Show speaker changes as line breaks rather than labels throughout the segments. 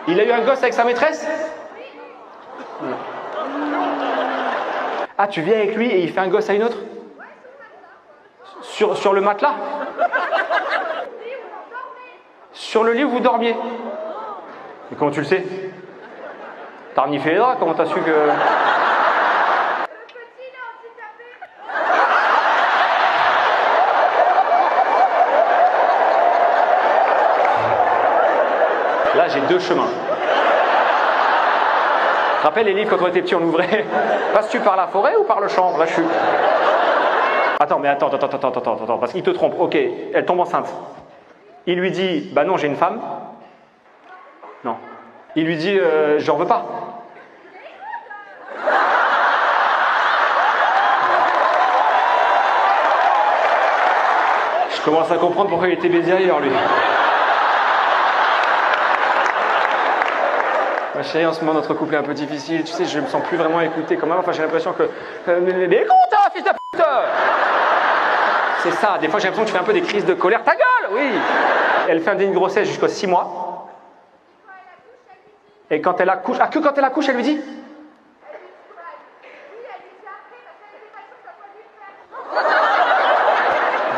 Il a eu un gosse avec sa maîtresse? Ah, tu viens avec lui et il fait un gosse à une autre? Sur le matelas? Sur le lit où vous dormiez? Et comment tu le sais? T'as reniflé les draps? Comment t'as su que... Là, j'ai deux chemins. Je te rappelle les livres quand on était petit, on ouvrait. Passes-tu par la forêt ou par le champ? Là, je suis... Attends, parce qu'il te trompe. Ok, elle tombe enceinte. Il lui dit, bah non, j'ai une femme. Non. Il lui dit, j'en veux pas. Je commence à comprendre pourquoi il était baisé ailleurs, lui. Ma chérie, en ce moment, notre couple est un peu difficile. Tu sais, je me sens plus vraiment écouté quand même. Enfin, j'ai l'impression que... Mais écoute, hein, fils de pute! C'est ça. Des fois, j'ai l'impression que tu fais un peu des crises de colère. Ta gueule! Oui. Elle fait un déni de grossesse jusqu'aux 6 mois. Et quand elle accouche... Ah, que quand elle accouche, elle lui dit?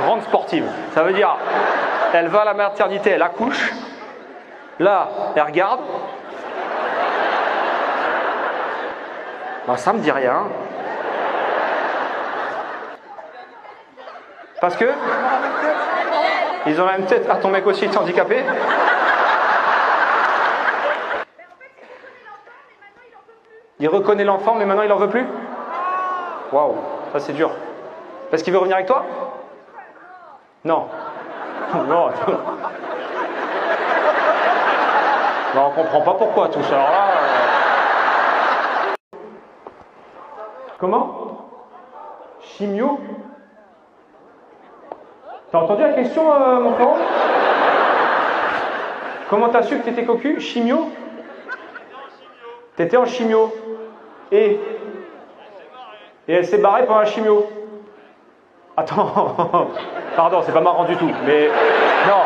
Grande sportive. Ça veut dire, elle va à la maternité, elle accouche. Là, elle regarde. Bah, ça me dit rien. Parce que ils ont la même tête. Ah, ton mec aussi est handicapé? Il reconnaît l'enfant, mais maintenant il en veut plus? Waouh, ça c'est dur. Parce qu'il veut revenir avec toi? Non. Non. Non, on comprend pas pourquoi tout ça. Alors là, Comment? Chimio? T'as entendu la question, mon frérot? Comment t'as su que t'étais cocu? Chimio? T'étais en chimio. Et elle s'est barrée pendant la chimio. Attends. Pardon, c'est pas marrant du tout. Mais non.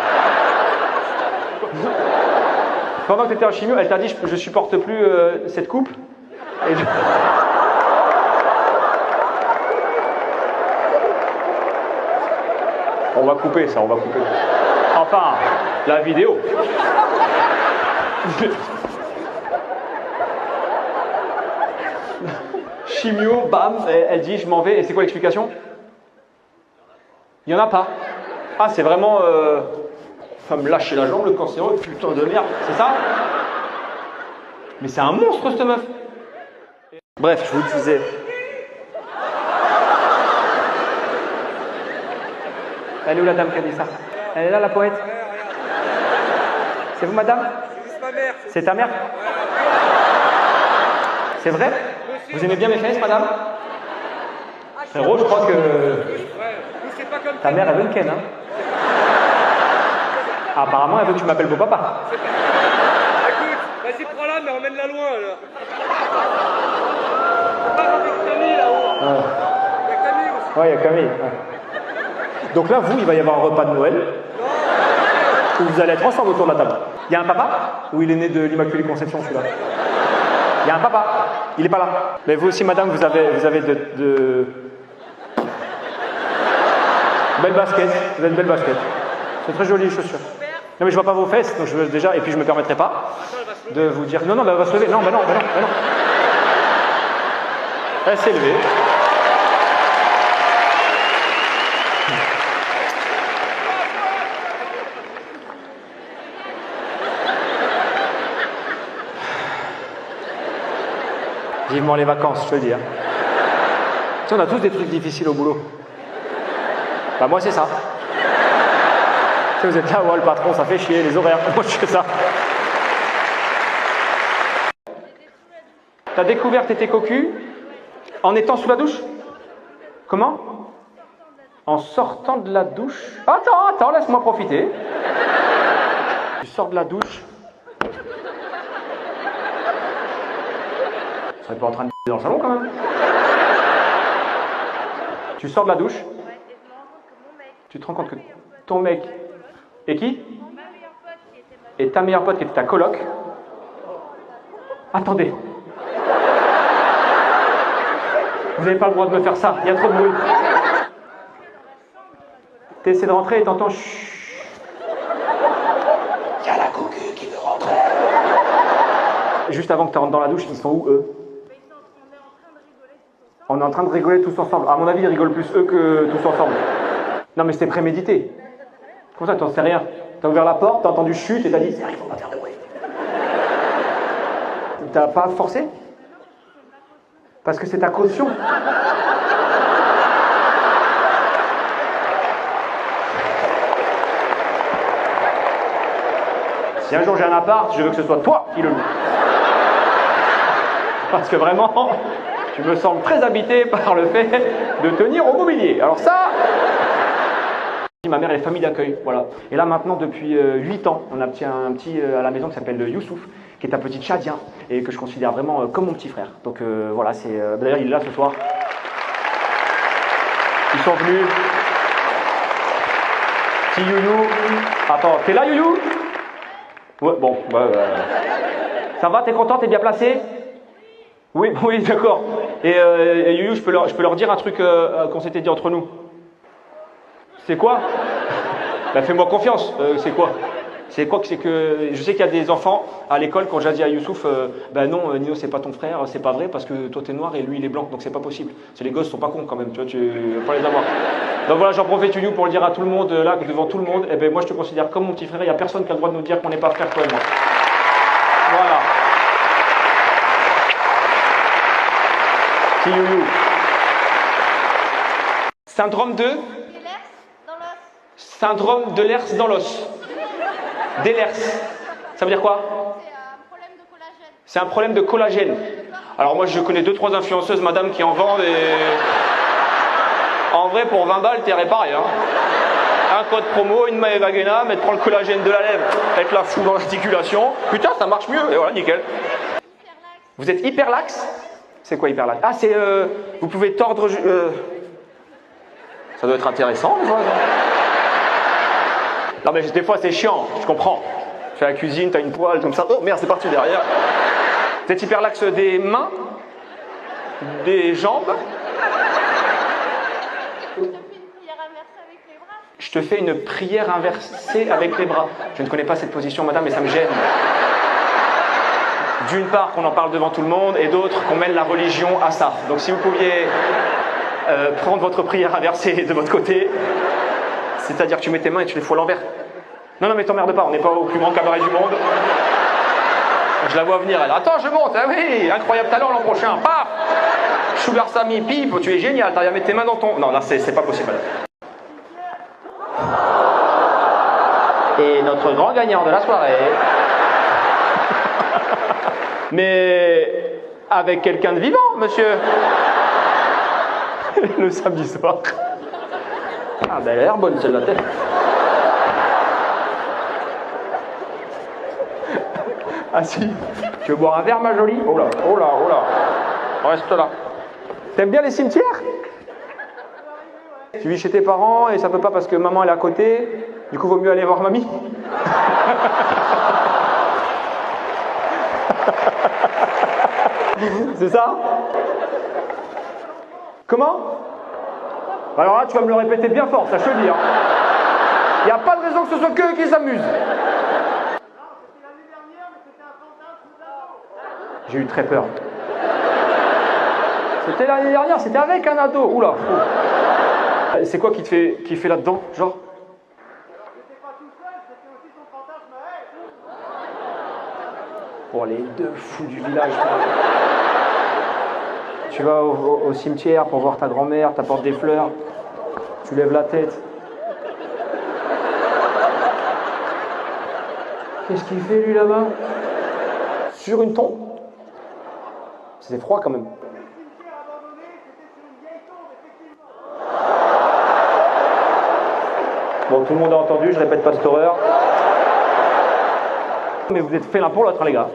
Pendant que t'étais en chimio, elle t'a dit je supporte plus cette couple. Et On va couper ça, on va couper. Enfin, la vidéo. Chimio, bam, elle dit je m'en vais. Et c'est quoi l'explication? Il n'y en a pas. Ah, c'est vraiment... Ça me lâcher la jambe, le cancéreux, putain de merde, c'est ça? Mais c'est un monstre, cette meuf. Bref, je vous disais... Elle est où la dame qui a dit ça? Elle est là, la poète? C'est vous, madame?
C'est ma mère.
C'est ta mère? C'est vrai? Vous aimez bien mes fesses, madame? Frérot, je crois que... Ta mère, elle veut le ken, hein? Ah, apparemment, elle veut que tu m'appelles beau papa.
Écoute, vas-y, prends-la, mais emmène-la loin, là. Pas avec Camille, là-haut. Il y a Camille aussi.
Ouais, il y a Camille. Ouais. Donc là, vous, il va y avoir un repas de Noël où vous allez être ensemble autour de la table. Il y a un papa? Ou il est né de l'Immaculée Conception, celui-là? Il y a un papa? Il n'est pas là. Mais vous aussi, madame, vous avez de... Belle basket. Vous avez de belles baskets. C'est très joli, les chaussures. Non, mais je vois pas vos fesses, donc je veux déjà... Et puis, je me permettrai pas de vous dire... Non, bah, elle va se lever. Non, bah non. Elle s'est levée. Vivement les vacances, je te le dis. Hein. Tu sais, on a tous des trucs difficiles au boulot. Bah moi, c'est ça. Tu sais, vous êtes là, ouais, le patron, ça fait chier, les horaires. Moi, je fais ça. T'as découvert que t'étais cocu en étant sous la douche? Comment? En sortant de la douche? Attends, laisse-moi profiter. Tu sors de la douche. Tu serais pas en train de dans le salon quand même. Tu sors de la douche. Tu te rends compte que ton mec et qui? Et ta meilleure pote qui était ta coloc Attendez. Vous n'avez pas le droit de me faire ça, il y a trop de bruit. T'essaies de rentrer et t'entends chut.
Il y a la cocu qui veut rentrer.
Juste avant que tu rentres dans la douche, ils sont où eux? On est en train de rigoler tous ensemble. À mon avis, ils rigolent plus eux que tous ensemble. Non mais c'était prémédité. Comment ça, t'en sais rien? T'as ouvert la porte, t'as entendu chute et t'as dit
Il faut pas faire de bruit.
t'as pas forcé? Parce que c'est ta caution. Si un jour j'ai un appart, je veux que ce soit toi qui le loue. Parce que vraiment, tu me sembles très habité par le fait de tenir au mobilier. Alors ça... Ma mère est famille d'accueil, voilà. Et là maintenant, depuis 8 ans, on a un petit à la maison qui s'appelle Youssouf, qui est un petit tchadien, et que je considère vraiment comme mon petit frère. Donc voilà, c'est... D'ailleurs, il est là ce soir. Ils sont venus. Petit Youyou. Attends, t'es là Youyou? Ouais, bon, ça va, t'es content, t'es bien placé? Oui, oui, d'accord. Et Youyou, je peux leur dire un truc qu'on s'était dit entre nous. C'est quoi? Bah fais-moi confiance, c'est quoi? C'est quoi que c'est que... Je sais qu'il y a des enfants à l'école, quand j'ai dit à Youssouf, bah non, Nino c'est pas ton frère, c'est pas vrai, parce que toi t'es noir et lui il est blanc, donc c'est pas possible. C'est les gosses sont pas cons quand même, tu vois, tu vas pas les avoir. Donc voilà, j'en profite Youyou pour le dire à tout le monde, là, devant tout le monde, et ben moi je te considère comme mon petit frère, il y a personne qui a le droit de nous dire qu'on n'est pas frère, toi et moi. Voilà. Petit Youyou. Syndrome de... Syndrome de l'Ers dans l'os. D'Ehlers. Ça veut dire quoi? C'est un problème de collagène. Alors moi je connais 2-3 influenceuses madame qui en vendent et... En vrai pour 20 balles t'es réparé hein. Un code promo, une Maeva Guénam, elle te prend le collagène de la lèvre, elle te la fout dans l'articulation. Putain ça marche mieux et voilà nickel. Vous êtes hyperlaxe? C'est quoi hyperlaxe? Ah c'est... vous pouvez tordre... Ça doit être intéressant des fois. Non mais des fois c'est chiant, je comprends. Tu fais la cuisine, t'as une poêle comme ça, oh merde c'est parti derrière. Vous êtes hyperlaxe des mains, des jambes. Je te fais une prière inversée avec les bras. Je ne connais pas cette position madame mais ça me gêne. D'une part qu'on en parle devant tout le monde et d'autre qu'on mêle la religion à ça. Donc si vous pouviez prendre votre prière inversée de votre côté. C'est-à-dire que tu mets tes mains et tu les fous à l'envers. Non, non, mais t'emmerde pas, on n'est pas au plus grand cabaret du monde. Je la vois venir, elle. Attends, je monte, ah oui, incroyable talent l'an prochain, paf! Sugar Sammy, pipe, tu es génial, t'arrives à mettre tes mains dans ton... Non, là, c'est pas possible. Et notre grand gagnant de la soirée... Mais... avec quelqu'un de vivant, monsieur. Le samedi soir. Ah ben elle a l'air bonne celle-là. Ah si. Tu veux boire un verre ma jolie? Oh là, oh là, oh là. Reste là. T'aimes bien les cimetières? Tu vis chez tes parents et ça peut pas parce que maman elle est à côté. Du coup vaut mieux aller voir mamie. C'est ça? Comment? Alors là, tu vas me le répéter bien fort, ça je te le dis. Hein. Il n'y a pas de raison que ce soit qu'eux qui s'amusent. J'ai eu très peur. C'était l'année dernière, c'était avec un ado. Oula. C'est quoi qui fait là-dedans, genre? Oh, les deux fous du village. Tu vas au cimetière pour voir ta grand-mère, t'apportes des fleurs, tu lèves la tête. Qu'est-ce qu'il fait lui là-bas? Sur une tombe? C'est froid quand même. Bon, tout le monde a entendu, je répète pas cette horreur. Mais vous êtes fait l'un pour l'autre, hein, les gars.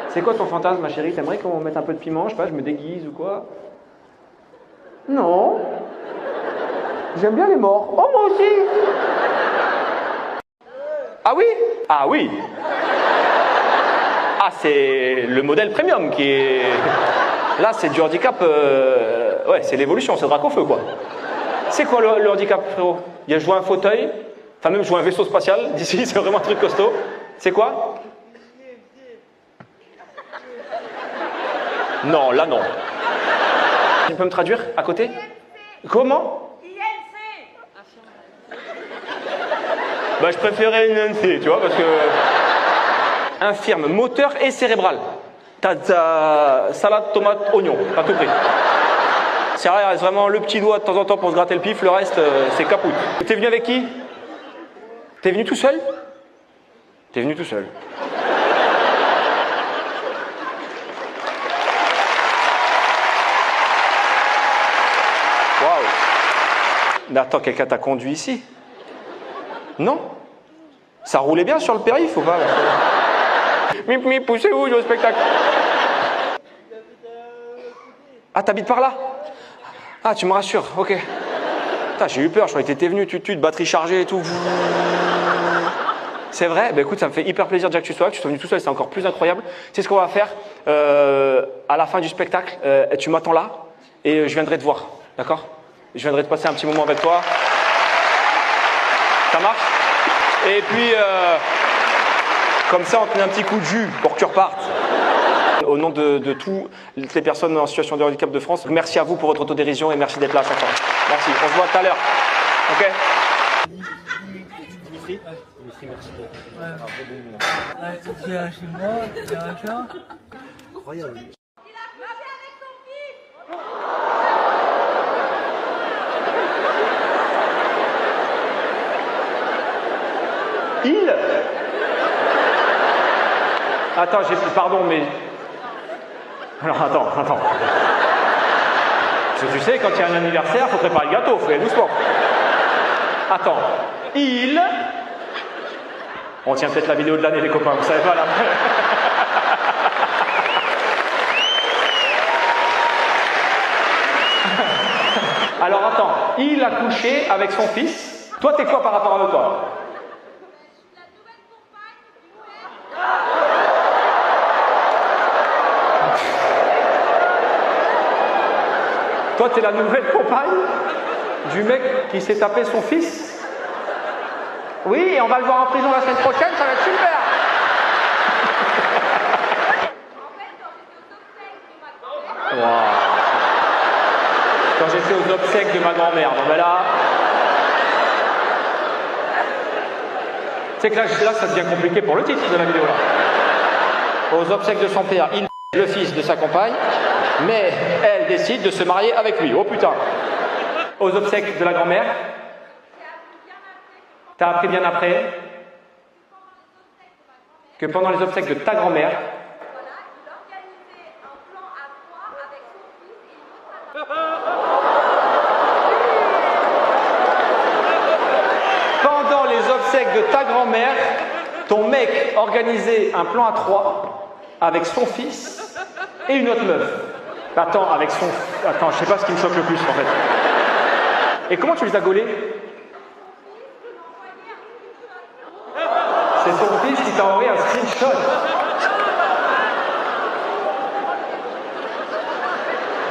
C'est quoi ton fantasme, ma chérie? T'aimerais qu'on mette un peu de piment? Je sais pas, je me déguise ou quoi? Non. J'aime bien les morts. Oh, moi aussi. Ah oui? Ah oui. Ah, c'est le modèle premium qui est... Là, c'est du handicap... Ouais, c'est l'évolution, c'est le drac au feu, quoi. C'est quoi le handicap, frérot? Il y a joué un fauteuil, enfin même jouer un vaisseau spatial, d'ici, c'est vraiment un truc costaud. C'est quoi? Non, là, non. Tu peux me traduire à côté? Comment? Bah, je préférais une INC, tu vois, parce que... Infirme, moteur et cérébral. T'as salade, tomate, oignon, t'as tout pris. C'est rare, il reste vraiment le petit doigt de temps en temps pour se gratter le pif, le reste, c'est capoute. T'es venu avec qui? T'es venu tout seul? T'es venu tout seul. Waouh! Mais attends, quelqu'un t'a conduit ici? Non? Ça roulait bien sur le périph' ou pas? Mip, poussez où, je vais au spectacle? Ah, t'habites par là? Ah, tu me rassures, ok. Putain, j'ai eu peur, je croyais que t'étais venu, batterie chargée et tout. C'est vrai? Bah écoute, ça me fait hyper plaisir déjà que tu sois venu tout seul, c'est encore plus incroyable. Tu sais ce qu'on va faire? À la fin du spectacle, tu m'attends là et je viendrai te voir, d'accord? Je viendrai te passer un petit moment avec toi. Ça marche? Et puis, comme ça, on te met un petit coup de jus pour que tu repartes. Au nom de toutes les personnes en situation de handicap de France, merci à vous pour votre autodérision et merci d'être là à chaque fois. Merci, on se voit tout à l'heure. Ok?
Incroyable.
Il? Attends, pardon, mais... Alors, attends. Parce que tu sais, quand il y a un anniversaire, il faut préparer le gâteau, faut y aller doucement. Attends, il... On tient peut-être la vidéo de l'année, les copains, vous savez pas, là. Alors, attends, il a couché avec son fils. Toi, t'es quoi par rapport à eux, toi? Toi, t'es la nouvelle compagne du mec qui s'est tapé son fils? Oui, et on va le voir en prison la semaine prochaine, ça va être super. Wow. Quand j'étais aux obsèques de ma grand-mère, bon ben là... Tu sais que là, ça devient compliqué pour le titre de la vidéo, là. Aux obsèques de son père, il le fils de sa compagne, mais elle décide de se marier avec lui. Oh putain! Aux obsèques de la grand-mère, t'as appris bien après que pendant les obsèques de ta grand-mère, pendant les obsèques de ta grand-mère, ton mec organisait un plan à 3 avec son fils et une autre meuf. Attends, Attends, je sais pas ce qui me choque le plus en fait. Et comment tu les as gaulés? C'est ton fils qui t'a envoyé un screenshot.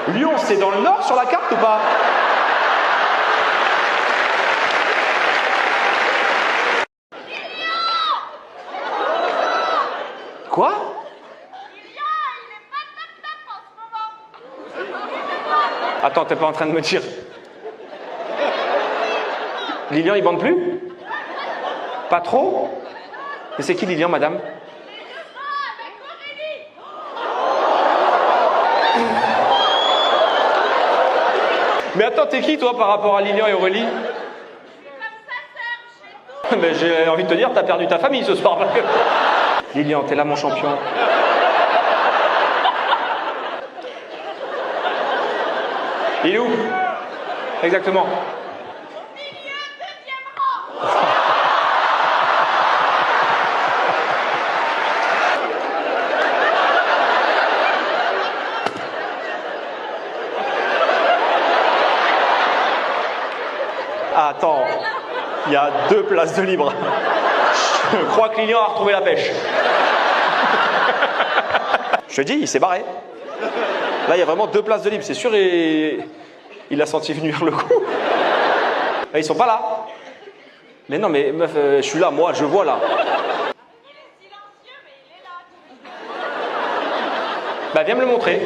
Lyon, c'est dans le nord sur la carte ou pas? Quoi? Attends, t'es pas en train de me dire... Lilian, il bande plus? Pas trop? Mais c'est qui Lilian, madame? Mais attends, t'es qui toi par rapport à Lilian et Aurélie? Mais j'ai envie de te dire, t'as perdu ta famille ce soir. Parce que... Lilian, t'es là mon champion. Il est où? Exactement. Attends, il y a 2 places de libre. Je crois que Lilian a retrouvé la pêche. Je te dis, il s'est barré. Là, il y a vraiment 2 places de libre, c'est sûr, et il a senti venir le coup. Et ils sont pas là. Mais non, mais meuf, je suis là, moi, je vois là.
Il est silencieux, mais il est là.
Bah, viens me le montrer.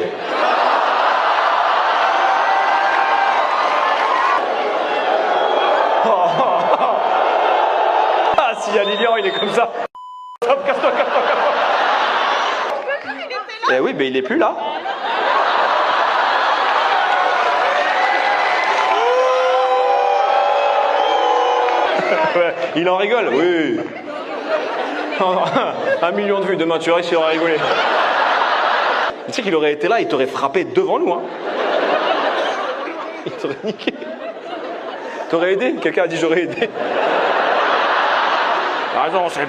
Ah, si, il y a Lilian, il est comme ça. Hop, casse-toi, casse-toi, casse-toi.
Il était là.
Eh oui, mais il est plus là. Ouais, il en rigole, oui. 1 million de vues, demain tu aurais rigolé. Tu sais qu'il aurait été là, il t'aurait frappé devant nous. Hein. Il t'aurait niqué. T'aurais aidé? Quelqu'un a dit j'aurais aidé. T'as raison, c'est le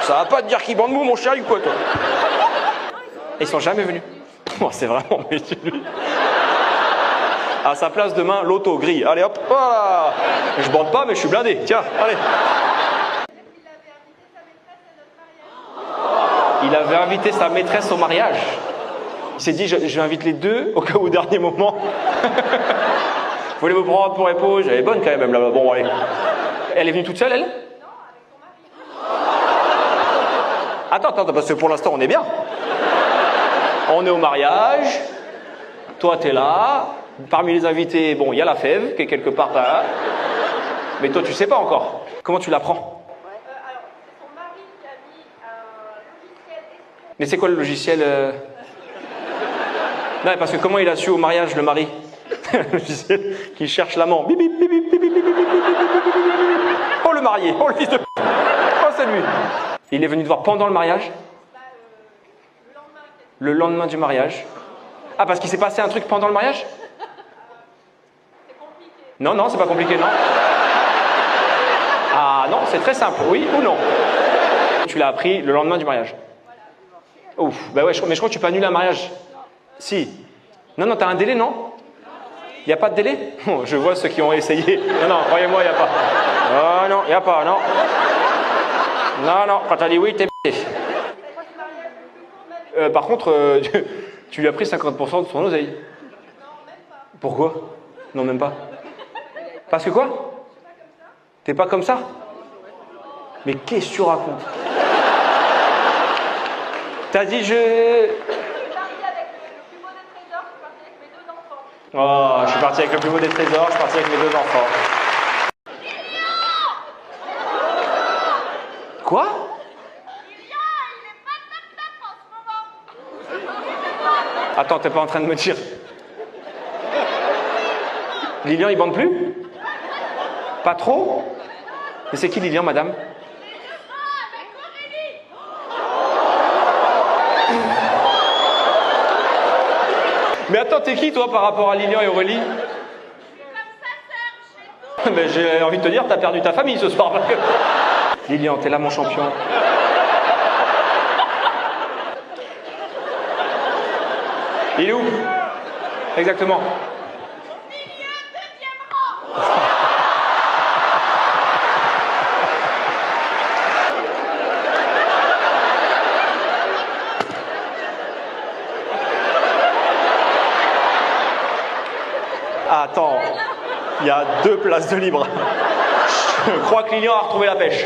ça va pas te dire qu'il bande mou, mon chéri, ou quoi, toi? Ils sont jamais venus. Oh, c'est vraiment métier, lui. À sa place demain, l'auto, grille. Allez hop, voilà. Je bande pas, mais je suis blindé. Tiens, allez. Il avait invité sa maîtresse au mariage. Il s'est dit, je invite les deux au cas où, au dernier moment. Vous voulez vous prendre pour épouse? Elle est bonne quand même là-bas. Bon, allez. Elle est venue toute seule, elle? Attends, parce que pour l'instant, on est bien. On est au mariage. Toi, t'es là. Parmi les invités, bon, il y a la fève qui est quelque part là. Mais toi, tu sais pas encore. Comment tu l'apprends?
Alors, c'est son mari qui a mis un logiciel espion.
Mais c'est quoi le logiciel Non, parce que comment il a su au mariage, le mari? Le logiciel qui cherche l'amant. Bip, bip, bip, bip, bip, bip, bip, bip, bip, bip, bip, bip. Oh, le marié. Oh, le fils de p***. Oh, c'est lui. Il est venu te voir pendant le mariage? Le lendemain du mariage. Ah, parce qu'il s'est passé un truc pendant le mariage? Non, non, c'est pas compliqué, non. Ah non, c'est très simple, oui ou non? Tu l'as appris le lendemain du mariage. Ouf, bah ouais, mais je crois que tu peux annuler un mariage. Si. Non, non, t'as un délai, non? Il n'y a pas de délai? Oh, je vois ceux qui ont essayé. Non, non, croyez-moi, il n'y a pas. Oh non, il n'y a pas, non. Non, non, quand t'as dit oui, t'es b***. Par contre, tu lui as pris 50% de son oseille. Non, même pas. Pourquoi? Non, même pas. Parce que quoi? T'es pas comme ça? Mais qu'est-ce que tu racontes? T'as dit je...
Je suis partie avec le plus beau des trésors, je suis partie avec mes 2 enfants.
Oh, je suis parti avec le plus beau des trésors, je suis parti avec mes 2 enfants. Quoi? Attends, t'es pas en train de me dire... Lilian, il bande plus? Pas trop? Mais c'est qui Lilian, madame? Mais attends, t'es qui toi par rapport à Lilian et Aurélie? Mais j'ai envie de te dire, t'as perdu ta famille ce soir parce que... Lilian, t'es là mon champion. Il est où? Exactement. Attends, il y a 2 places de libre. Je crois que Lilian a retrouvé la pêche.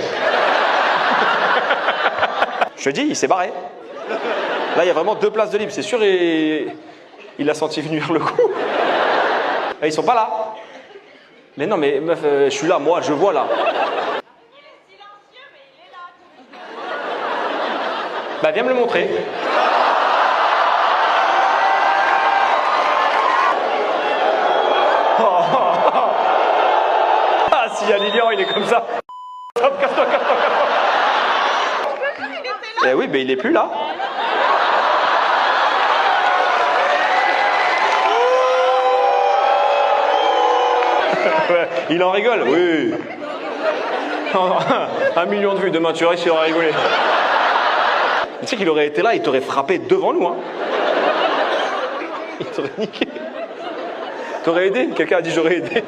Je te dis, il s'est barré. Là, il y a vraiment 2 places de libre, c'est sûr, et il a senti venir le coup. Et ils sont pas là. Mais non, mais meuf, je suis là, moi, je vois là.
Il est silencieux, mais il est là.
Bah, viens me le montrer. Ah, si, il y a Lilian, il est comme ça. Hop, casse-toi, casse-toi, casse-toi.
Il était là.
Eh oui, mais il est plus là. Ouais, il en rigole, oui. 1 million de vues, demain tu aurais rigolé. Tu sais qu'il aurait été là, il t'aurait frappé devant nous. Hein. Il t'aurait niqué. T'aurais aidé? Quelqu'un a dit j'aurais aidé.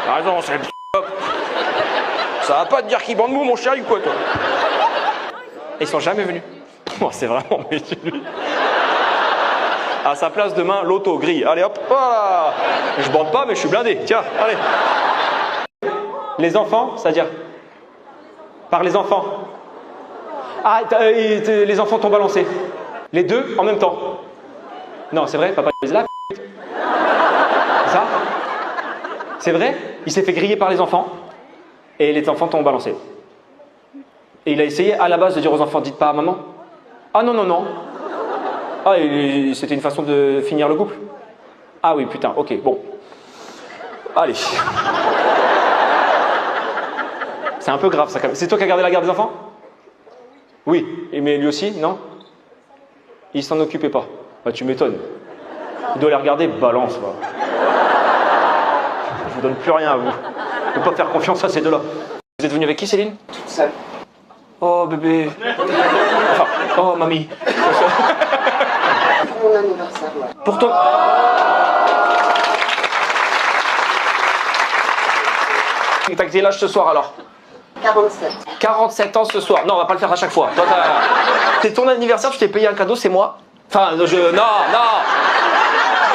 T'as raison, c'est le ça va pas te dire qu'il bande mou, mon chéri, ou quoi, toi? Et ils sont jamais venus. Oh, c'est vraiment méchant, lui. À sa place demain, l'auto gris. Allez hop, voilà. Je bande pas, mais je suis blindé. Tiens, allez. Les enfants, c'est-à-dire par les enfants. Ah, les enfants t'ont balancé. Les deux en même temps. Non, c'est vrai, papa il là. C'est ça? C'est vrai? Il s'est fait griller par les enfants et les enfants t'ont balancé. Et il a essayé à la base de dire aux enfants, dites pas à maman. Ah non, non, non. Ah, c'était une façon de finir le couple? Ah oui, putain, ok, bon. Allez. C'est un peu grave ça quand même. C'est toi qui as gardé la garde des enfants? Oui, mais lui aussi, non? Il s'en occupait pas. Bah, tu m'étonnes. Il doit les regarder, balance. Va. Je vous donne plus rien à vous. Je ne peux pas faire confiance à ces deux-là. Vous êtes venu avec qui, Céline?
Toute seule.
Oh bébé. Enfin, oh mamie.
Pour mon anniversaire, ouais.
Pour ton... T'as quel âge ce soir alors?
47.
47 ans ce soir. Non, on va pas le faire à chaque fois. Toi, c'est ton anniversaire, tu t'es payé un cadeau, c'est moi. Enfin, non, non.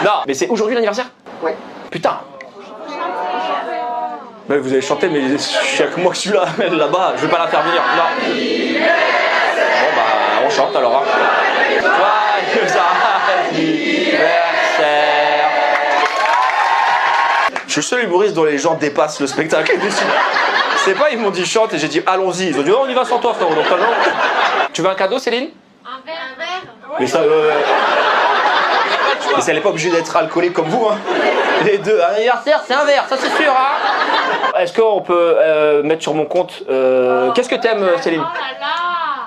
Non, mais c'est aujourd'hui l'anniversaire?
Ouais.
Putain. Mais vous avez chanté, mais chaque mois que je suis là, là-bas, je vais pas la faire venir. Non. Bon, bah, on chante alors. Hein. Joyeux anniversaire. Je suis le seul humoriste dont les gens dépassent le spectacle. C'est pas, ils m'ont dit chante et j'ai dit allons-y. Ils ont dit oh, on y va sans toi, frérot. Donc, non. Tu veux un cadeau, Céline?
Un verre.
Mais ça. Mais ça n'est pas obligé d'être alcoolique comme vous, hein. Les deux. Un anniversaire, c'est un verre, ça c'est sûr, hein. Est-ce qu'on peut mettre sur mon compte qu'est-ce que t'aimes, Céline?
Oh là là.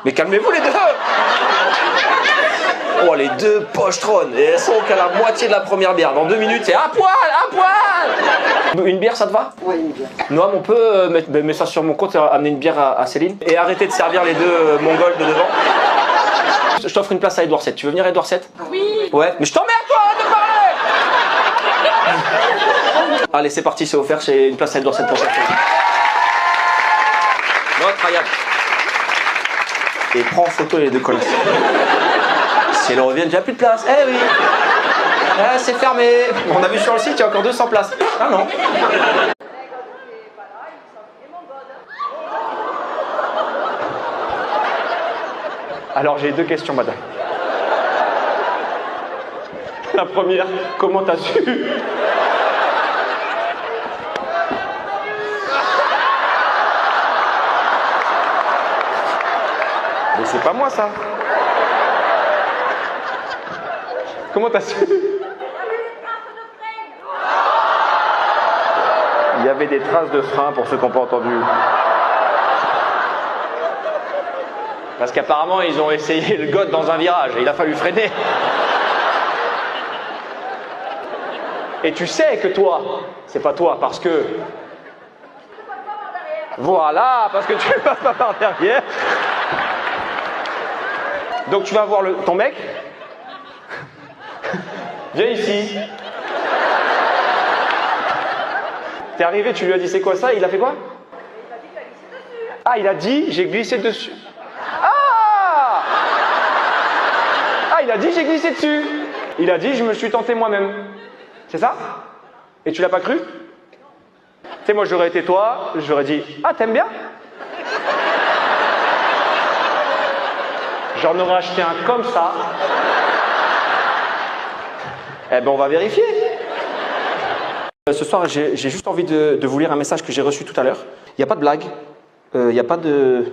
Mais calmez-vous les deux. Oh, les deux pochetronnes. Et elles sont qu'à la moitié de la première bière. Dans 2 minutes, c'est un poil, un poil. Une bière, ça te va?
Ouais, une bière.
Noam, on peut mettre ça sur mon compte et amener une bière à Céline? Et arrêter de servir les deux mongols de devant. Je t'offre une place à Édouard VII. Tu veux venir, Édouard VII?
Oui.
Ouais. Mais je t'emmerde, toi, de parler. Allez, c'est parti, c'est offert. C'est une place à Édouard VII pour chaque fois. Notre Ryan. Et prends en photo les deux connasses. Si elles reviennent, j'ai plus de place. Eh oui. Ah, c'est fermé. On a vu sur le site, il y a encore 200 places. Ah non. Alors j'ai 2 questions, madame. La première, comment t'as su? Mais c'est pas moi ça. Comment t'as su? Il y avait des traces de frein pour ceux qui n'ont pas entendu. Parce qu'apparemment, ils ont essayé le god dans un virage et il a fallu freiner. Et tu sais que toi, c'est pas toi, parce que... Voilà, parce que tu passes pas par derrière. Donc tu vas voir ton mec. Viens ici. T'es arrivé, tu lui as dit c'est quoi ça? Il a fait quoi? Ah, il a dit j'ai glissé dessus. Ah, il a dit j'ai glissé dessus. Il a dit je me suis tenté moi-même. C'est ça? Et tu l'as pas cru? Tu sais, moi j'aurais été toi, j'aurais dit ah, t'aimes bien? J'en aurais acheté un comme ça. Eh ben on va vérifier. Ce soir, j'ai juste envie de vous lire un message que j'ai reçu tout à l'heure. Il n'y a pas de blague, il n'y a pas de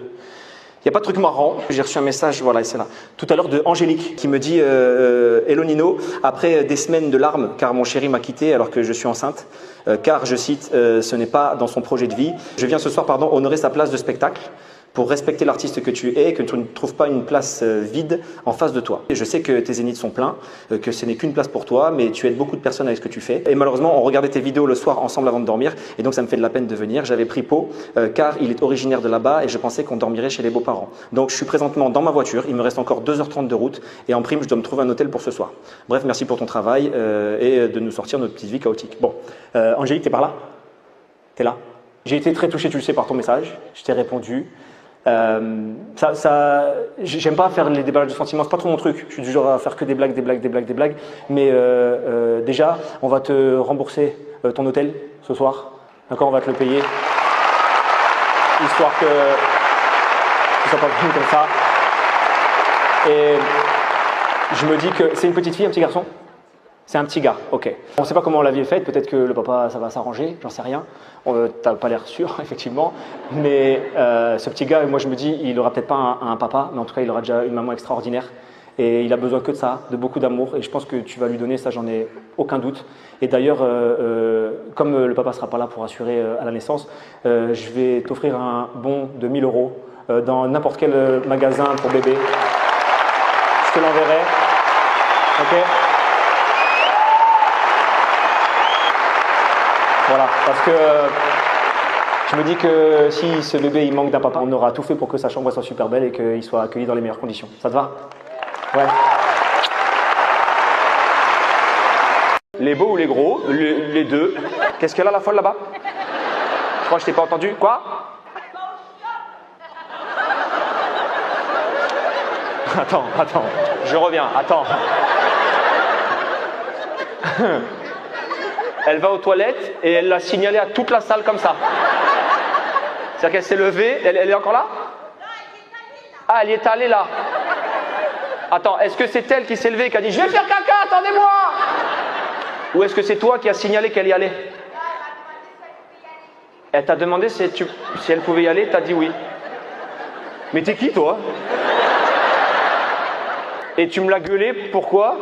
truc marrant. J'ai reçu un message, voilà, c'est là, tout à l'heure de Angélique qui me dit Hello Nino, après des semaines de larmes, car mon chéri m'a quitté alors que je suis enceinte, car, je cite, ce n'est pas dans son projet de vie. Je viens ce soir, honorer sa place de spectacle. Pour respecter l'artiste que tu es, que tu ne trouves pas une place vide en face de toi. Je sais que tes zéniths sont pleins, que ce n'est qu'une place pour toi, mais tu aides beaucoup de personnes avec ce que tu fais. Et malheureusement, on regardait tes vidéos le soir ensemble avant de dormir, et donc ça me fait de la peine de venir. J'avais pris Pau, car il est originaire de là-bas, et je pensais qu'on dormirait chez les beaux-parents. Donc je suis présentement dans ma voiture, il me reste encore 2h30 de route, et en prime, je dois me trouver un hôtel pour ce soir. Bref, merci pour ton travail, et de nous sortir de notre petite vie chaotique. Bon, Angélique, t'es par là? T'es là? J'ai été très touché, tu le sais, par ton message. Je t'ai répondu. J'aime pas faire les déballages de sentiments, c'est pas trop mon truc. Je suis du genre à faire que des blagues. Mais déjà, on va te rembourser ton hôtel ce soir. D'accord, on va te le payer. Histoire que tu sois pas venu comme ça. Et je me dis que c'est une petite fille, un petit garçon? C'est un petit gars, ok. On ne sait pas comment la vie est faite, peut-être que le papa, ça va s'arranger, j'en sais rien. T'as pas l'air sûr, effectivement. Mais ce petit gars, moi je me dis, il n'aura peut-être pas un papa, mais en tout cas, il aura déjà une maman extraordinaire. Et il a besoin que de ça, de beaucoup d'amour. Et je pense que tu vas lui donner, ça, j'en ai aucun doute. Et d'ailleurs, comme le papa ne sera pas là pour assurer à la naissance, je vais t'offrir un bon de 1 000 euros dans n'importe quel magasin pour bébé. Je te l'enverrai. Ok? Voilà, parce que je me dis que si ce bébé il manque d'un papa, on aura tout fait pour que sa chambre soit super belle et qu'il soit accueilli dans les meilleures conditions. Ça te va? Ouais. Les beaux ou les gros? Les deux. Qu'est-ce qu'elle a la folle là-bas? Je crois que je t'ai pas entendu. Quoi? Attends, je reviens, attends. Elle va aux toilettes et elle l'a signalé à toute la salle comme ça. C'est-à-dire qu'elle s'est levée, elle est encore là? Ah, elle y est allée là. Attends, est-ce que c'est elle qui s'est levée et qui a dit « Je vais faire caca, attendez-moi » ou est-ce que c'est toi qui as signalé qu'elle y allait? Elle t'a demandé si elle pouvait y aller, t'as dit oui. Mais t'es qui toi? Et tu me l'as gueulé, pourquoi?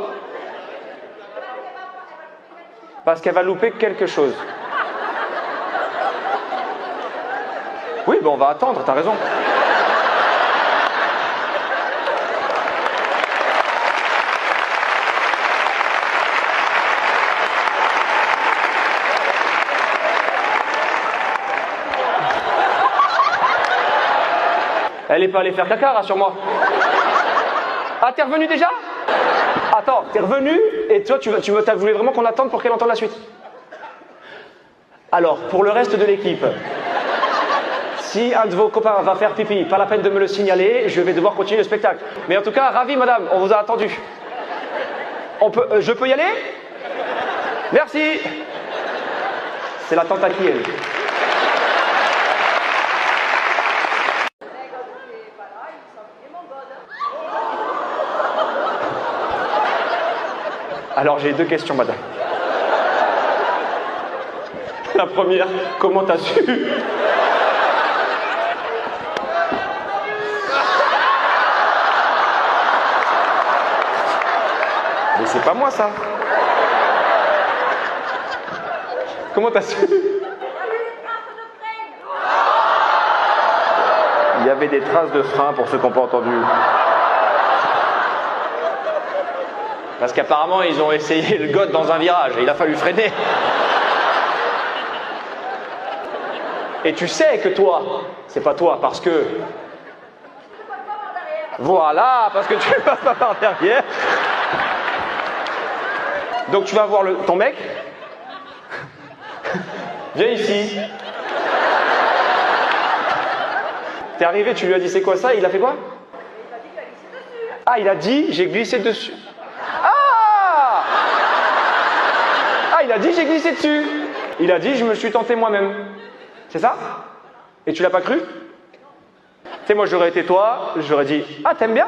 Parce qu'elle va louper quelque chose. Oui, ben on va attendre, t'as raison. Elle n'est pas allée faire caca, rassure-moi. Ah, t'es revenu déjà? Attends, t'es revenu et toi, tu voulais vraiment qu'on attende pour qu'elle entende la suite. Alors, pour le reste de l'équipe, si un de vos copains va faire pipi, pas la peine de me le signaler, je vais devoir continuer le spectacle. Mais en tout cas, ravi madame, on vous a attendu. Je peux y aller? Merci. C'est la tante à qui elle? Alors j'ai deux questions, madame. La première, comment t'as su? Mais c'est pas moi ça. Comment t'as su? Il y avait des traces de frein pour ceux qui n'ont pas entendu. Parce qu'apparemment, ils ont essayé le god dans un virage et il a fallu freiner. Et tu sais que toi, c'est pas toi, parce que... Voilà, parce que tu ne passes pas par derrière. Donc tu vas voir ton mec. Viens ici. T'es arrivé, tu lui as dit c'est quoi ça? Il a fait quoi? Ah, il a dit j'ai glissé dessus. Il a dit j'ai glissé dessus. Il a dit je me suis tenté moi-même. C'est ça? Et tu l'as pas cru? Tu sais, moi j'aurais été toi, j'aurais dit ah t'aimes bien?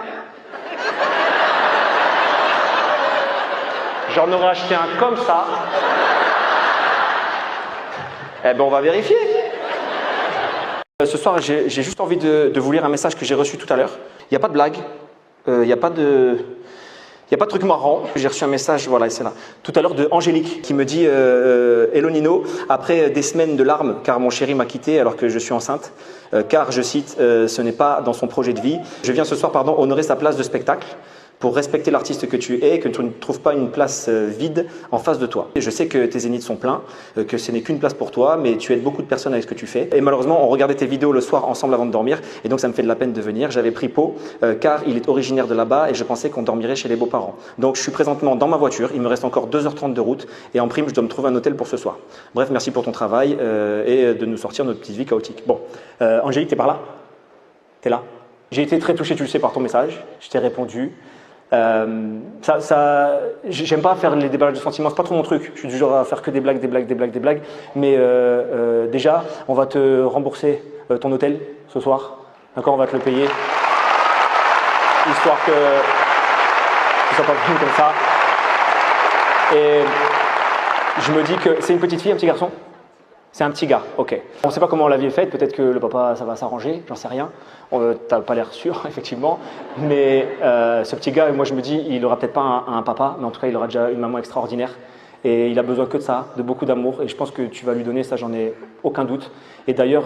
J'en aurais acheté un comme ça. Eh ben on va vérifier. Ce soir j'ai juste envie de vous lire un message que j'ai reçu tout à l'heure. Il n'y a pas de blague, il n'y a pas de... Il n'y a pas de truc marrant. J'ai reçu un message, voilà, c'est là, tout à l'heure de Angélique qui me dit Hello Nino, après des semaines de larmes car mon chéri m'a quitté alors que je suis enceinte, car, je cite, ce n'est pas dans son projet de vie. Je viens ce soir, honorer sa place de spectacle pour respecter l'artiste que tu es, que tu ne trouves pas une place vide en face de toi. Et je sais que tes zéniths sont pleins, que ce n'est qu'une place pour toi, mais tu aides beaucoup de personnes avec ce que tu fais. Et malheureusement, on regardait tes vidéos le soir ensemble avant de dormir, et donc ça me fait de la peine de venir. J'avais pris Pau, car il est originaire de là-bas, et je pensais qu'on dormirait chez les beaux-parents. Donc je suis présentement dans ma voiture, il me reste encore 2h30 de route, et en prime, je dois me trouver un hôtel pour ce soir. Bref, merci pour ton travail, et de nous sortir de notre petite vie chaotique. Bon, Angélique, t'es par là? T'es là? J'ai été très touché, tu le sais, par ton message. Je t'ai répondu. J'aime pas faire les déballages de sentiments, c'est pas trop mon truc. Je suis du genre à faire que des blagues. Mais déjà, on va te rembourser ton hôtel ce soir. D'accord, on va te le payer. Histoire que tu sois pas venu comme ça. Et je me dis que c'est une petite fille, un petit garçon? C'est un petit gars, ok. On ne sait pas comment la vie est faite, peut-être que le papa, ça va s'arranger, j'en sais rien. T'as pas l'air sûr, effectivement. Mais ce petit gars, moi je me dis, il aura peut-être pas un papa, mais en tout cas, il aura déjà une maman extraordinaire. Et il a besoin que de ça, de beaucoup d'amour. Et je pense que tu vas lui donner ça, j'en ai aucun doute. Et d'ailleurs,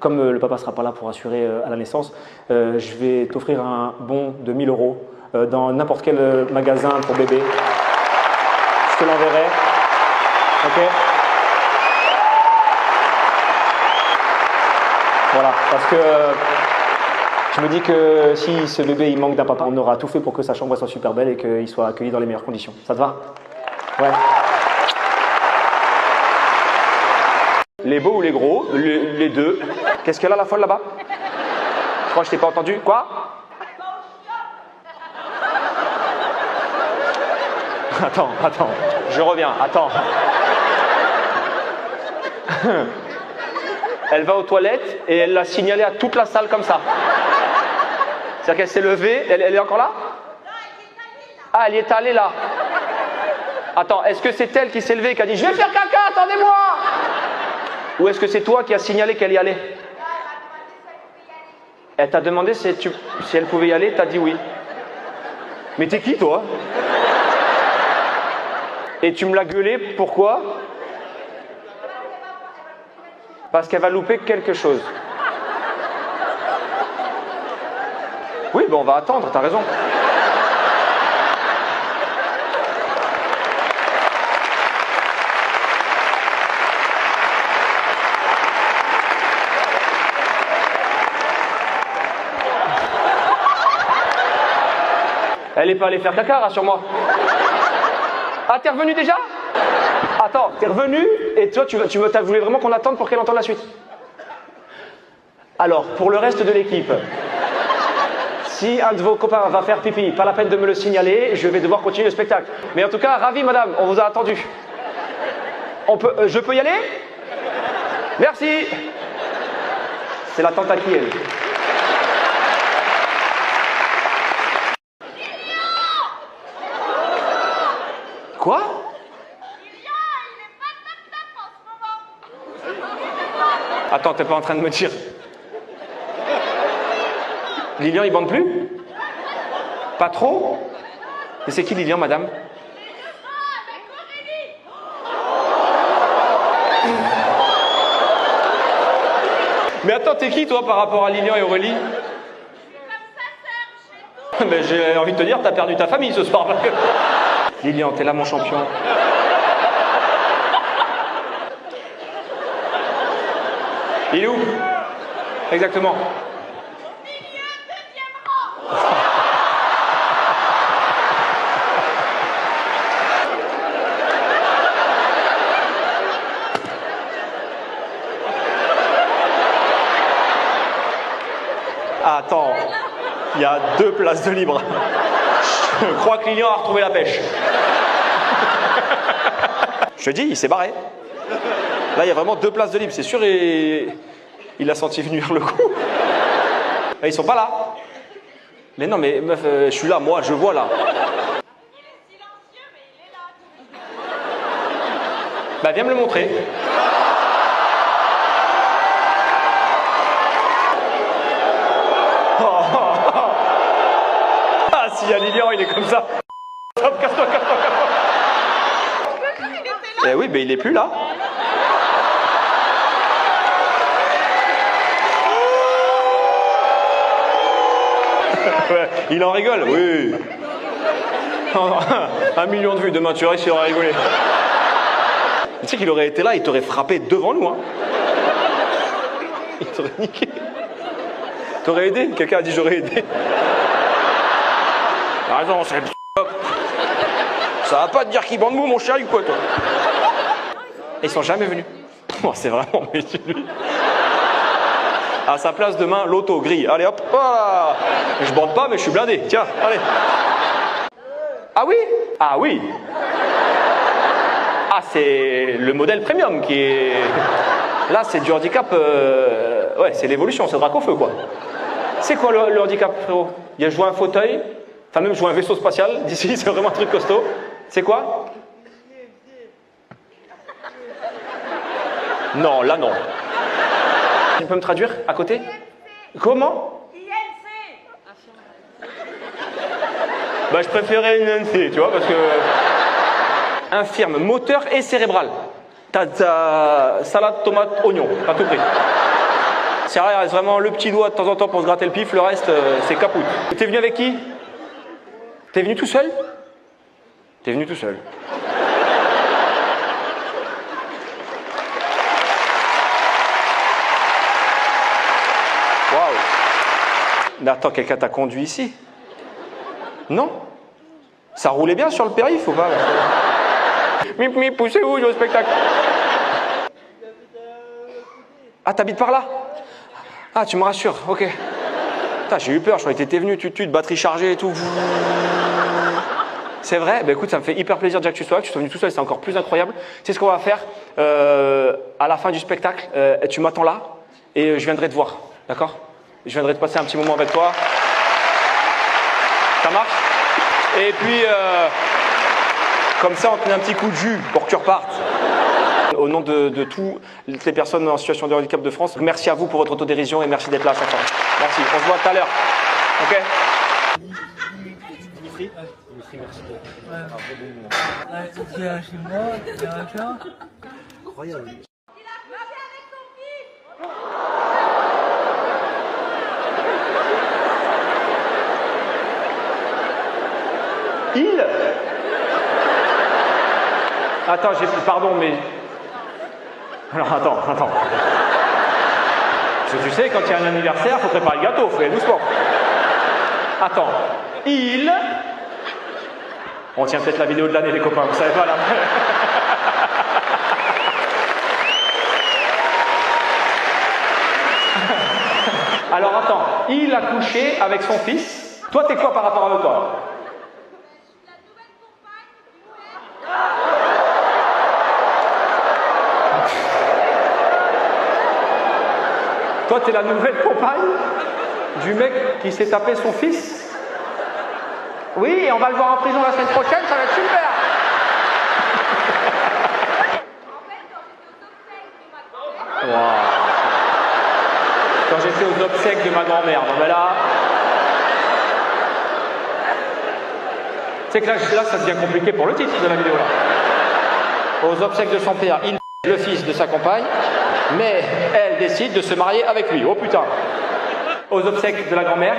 comme le papa ne sera pas là pour assurer à la naissance, je vais t'offrir un bon de 1 000 € dans n'importe quel magasin pour bébé. Je te l'enverrai. Ok? Voilà, parce que je me dis que si ce bébé il manque d'un papa, on aura tout fait pour que sa chambre soit super belle et qu'il soit accueilli dans les meilleures conditions. Ça te va? Ouais. Les beaux ou les gros? Les deux. Qu'est-ce qu'elle a la folle là-bas? Je crois que je t'ai pas entendu. Quoi? Attends, je reviens, attends. Elle va aux toilettes et elle l'a signalé à toute la salle comme ça. C'est-à-dire qu'elle s'est levée, elle est encore là? Ah, elle y est allée là. Attends, est-ce que c'est elle qui s'est levée et qui a dit « Je vais faire caca, attendez-moi » ou est-ce que c'est toi qui as signalé qu'elle y allait? Elle t'a demandé si elle pouvait y aller, t'as dit oui. Mais t'es qui toi? Et tu me l'as gueulé, pourquoi? Parce qu'elle va louper quelque chose. Oui, ben on va attendre, t'as raison. Elle n'est pas allée faire caca, rassure-moi. Ah, t'es revenu déjà? Attends, t'es revenu et toi, tu voulais vraiment qu'on attende pour qu'elle entende la suite. Alors, pour le reste de l'équipe, si un de vos copains va faire pipi, pas la peine de me le signaler, je vais devoir continuer le spectacle. Mais en tout cas, ravi madame, on vous a attendu. Je peux y aller? Merci. C'est la tante à qui elle? Quoi? Attends, t'es pas en train de me dire... Lilian, il bande plus? Pas trop? Mais c'est qui Lilian, madame? Mais attends, t'es qui, toi, par rapport à Lilian et Aurélie? Mais j'ai envie de te dire, t'as perdu ta famille ce soir. Parce que... Lilian, t'es là, mon champion. Il est où? Exactement. Attends, il y a 2 places de libre. Je crois que Lilian a retrouvé la pêche. Je te dis, il s'est barré. Là, il y a vraiment 2 places de libre, c'est sûr, et il a senti venir le coup. Ils sont pas là. Mais non, mais meuf, je suis là, moi, je vois là.
Il est silencieux, mais il est là.
Bah, viens me le montrer. Ah, si, y a Lilian, il est comme ça. Hop, casse-toi. Eh oui, mais il est plus là. Ouais, il en rigole, oui. 1 million de vues, demain tu verras s'il aurait rigolé. Tu sais qu'il aurait été là, il t'aurait frappé devant nous. Hein. Il t'aurait niqué. T'aurais aidé? Quelqu'un a dit j'aurais aidé. Ah non, c'est le ça va pas te dire qu'il bande mou, mon chéri, ou quoi, toi? Et ils sont jamais venus. Oh, c'est vraiment méchant, lui. À sa place demain, l'auto, gris. Allez hop, voilà. Je bande pas, mais je suis blindé. Tiens, allez. Ah oui? Ah oui. Ah, c'est le modèle premium qui est... Là, c'est du handicap... Ouais, c'est l'évolution, c'est le drac au feu, quoi. C'est quoi le handicap, frérot? Il y a joué un fauteuil, enfin même joué un vaisseau spatial. D'ici, c'est vraiment un truc costaud. C'est quoi? Non, là, non. Tu peux me traduire à côté? Comment? Bah, je préférais une INC, tu vois, parce que... Infirme, moteur et cérébral. T'as salade, tomate, oignon, t'as tout pris. C'est rare, il reste vraiment le petit doigt de temps en temps pour se gratter le pif, le reste, c'est capoute. T'es venu avec qui? T'es venu tout seul? T'es venu tout seul. Waouh! Mais attends, quelqu'un t'a conduit ici? Non? Ça roulait bien sur le périph' ou pas? Mip, poussez où, je vais au spectacle? Ah, t'habites par là? Ah, tu me rassures, ok. Putain, j'ai eu peur, je croyais que t'étais venu, batterie chargée et tout. C'est vrai? Bah écoute, ça me fait hyper plaisir déjà que tu sois là, que tu sois venu tout seul, c'est encore plus incroyable. Tu sais ce qu'on va faire? À la fin du spectacle, tu m'attends là et je viendrai te voir, d'accord? Je viendrai te passer un petit moment avec toi. Ça marche? Et puis, comme ça, on te met un petit coup de jus pour que tu repartes. Au nom de toutes les personnes en situation de handicap de France, merci à vous pour votre autodérision et merci d'être là à chaque fois. Merci, on se voit tout à l'heure. Ok?
Dimitri, merci. Chez moi, il y a un chat. Incroyable.
Il? Attends, pardon, mais... Alors, attends. Parce que tu sais, quand il y a un anniversaire, il faut préparer le gâteau, faut y aller doucement. Attends, il... On tient peut-être la vidéo de l'année, les copains, vous savez pas, là. Alors, attends, il a couché avec son fils. Toi, t'es quoi par rapport à eux, toi? Toi, t'es la nouvelle compagne du mec qui s'est tapé son fils? Oui, et on va le voir en prison la semaine prochaine, ça va être super. Wow. Quand j'étais aux obsèques de ma grand-mère, bon ben là... Tu sais que là, ça devient compliqué pour le titre de la vidéo, là. Aux obsèques de son père, il le fils de sa compagne, mais elle décide de se marier avec lui. Oh putain! Aux obsèques de la grand-mère,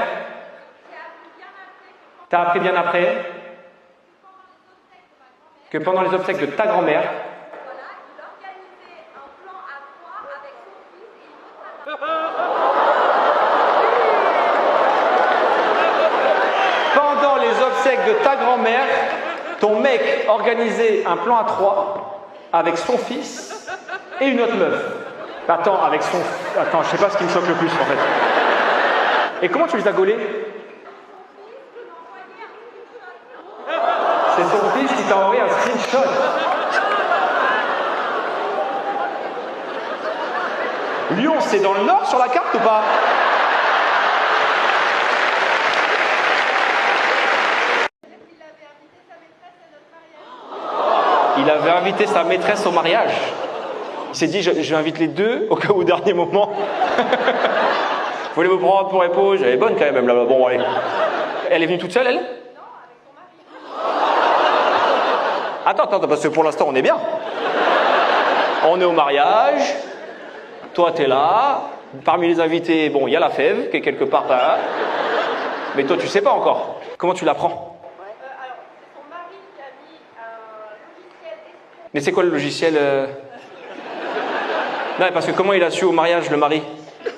t'as appris bien après que pendant les obsèques de ta grand-mère, pendant les obsèques de ta grand-mère, ton mec organisait un plan à 3 avec son fils et une autre meuf. Attends, Attends, je sais pas ce qui me choque le plus en fait. Et comment tu les as gaulés? C'est son fils qui t'a envoyé un screenshot. Lyon, c'est dans le nord sur la carte ou pas? Il avait invité sa maîtresse au mariage. Il s'est dit, je invite les deux au cas où au dernier moment. Vous voulez vous prendre pour épouse? Elle est bonne quand même là-bas. Bon, allez. Elle est venue toute seule, elle? Attends, parce que pour l'instant, on est bien. On est au mariage. Toi, t'es là. Parmi les invités, bon, il y a la fève qui est quelque part là. Mais toi, tu sais pas encore. Comment tu l'apprends?
Alors, c'est son mari qui a mis un logiciel escroc.
Mais c'est quoi le logiciel Non, parce que comment il a su au mariage, le mari?